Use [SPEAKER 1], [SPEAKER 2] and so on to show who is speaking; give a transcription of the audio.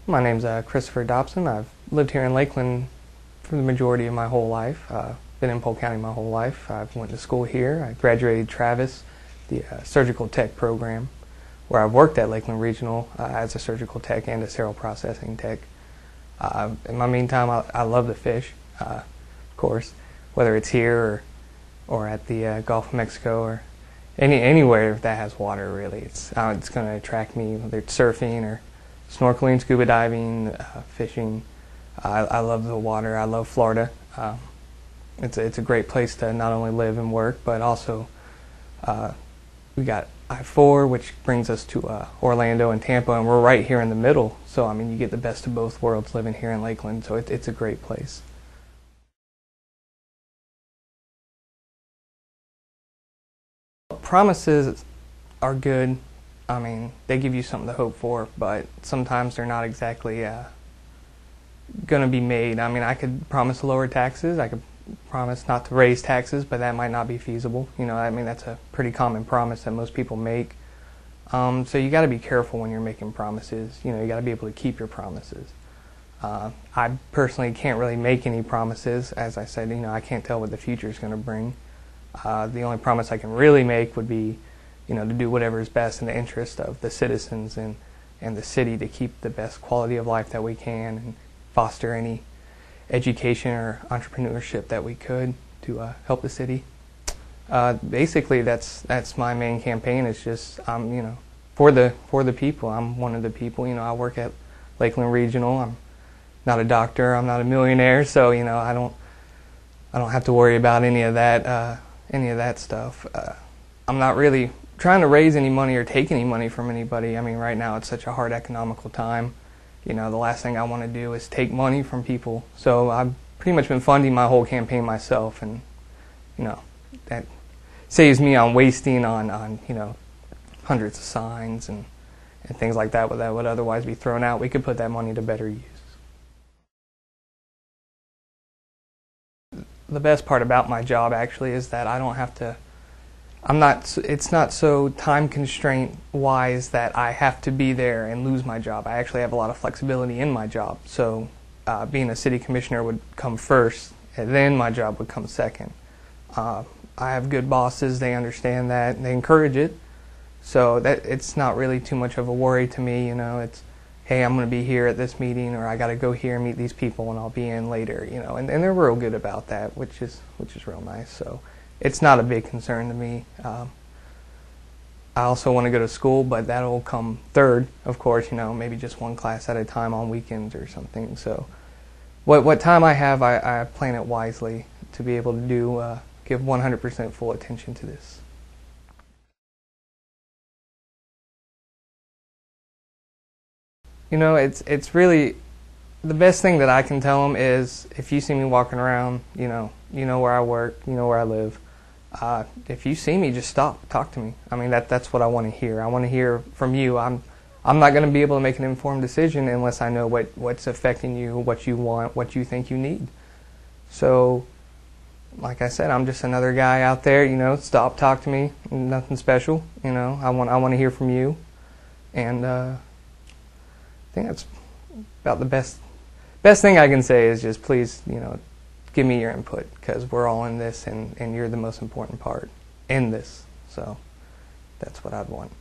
[SPEAKER 1] My name's Christopher Dobson. I've lived here in Lakeland for the majority of my whole life. Been in Polk County my whole life. I went to school here. I graduated Travis, the surgical tech program, where I've worked at Lakeland Regional as a surgical tech and a sterile processing tech. In my meantime, I love to fish, of course, whether it's here or at the Gulf of Mexico or anywhere that has water. Really, it's going to attract me, whether it's surfing or snorkeling, scuba diving, fishing. I love the water. I love Florida. It's a great place to not only live and work, but also we got I-4, which brings us to Orlando and Tampa, and we're right here in the middle. So I mean, you get the best of both worlds living here in Lakeland. So it's a great place. Promises are good. I mean, they give you something to hope for, but sometimes they're not exactly going to be made. I mean, I could promise lower taxes. I could promise not to raise taxes, but that might not be feasible. You know, I mean, that's a pretty common promise that most people make. So you got to be careful when you're making promises. You know, you got to be able to keep your promises. I personally can't really make any promises. As I said, you know, I can't tell what the future is going to bring. The only promise I can really make would be, you know, to do whatever is best in the interest of the citizens and the city to keep the best quality of life that we can and foster any education or entrepreneurship that we could to help the city. Basically, that's my main campaign. It's just you know, for the people. I'm one of the people. You know, I work at Lakeland Regional. I'm not a doctor. I'm not a millionaire. So you know, I don't have to worry about any of that stuff. I'm not really trying to raise any money or take any money from anybody. I mean, right now it's such a hard economical time. You know, the last thing I want to do is take money from people. So I've pretty much been funding my whole campaign myself, and you know, that saves me on wasting on you know, hundreds of signs and things like that would otherwise be thrown out. We could put that money to better use. The best part about my job actually is that I don't have to. It's not so time constraint wise that I have to be there and lose my job. I actually have a lot of flexibility in my job. So being a city commissioner would come first, and then my job would come second. I have good bosses. They understand that, and they encourage it. So that it's not really too much of a worry to me. You know, it's, hey, I'm going to be here at this meeting, or I got to go here and meet these people, and I'll be in later. You know, and they're real good about that, which is real nice. So it's not a big concern to me. I also want to go to school, but that'll come third, of course. You know, maybe just one class at a time on weekends or something. So what time I have, I plan it wisely to be able to give 100% full attention to this. You know, it's really the best thing that I can tell them is, if you see me walking around, you know where I work, you know where I live. If you see me, just stop, talk to me. I mean, that's what I want to hear. I want to hear from you. I'm not going to be able to make an informed decision unless I know what's affecting you, what you want, what you think you need. So, like I said, I'm just another guy out there. You know, stop, talk to me. Nothing special. You know, I want to hear from you, and I think that's about the best thing I can say is just please, you know, give me your input, because we're all in this, and you're the most important part in this. So that's what I'd want.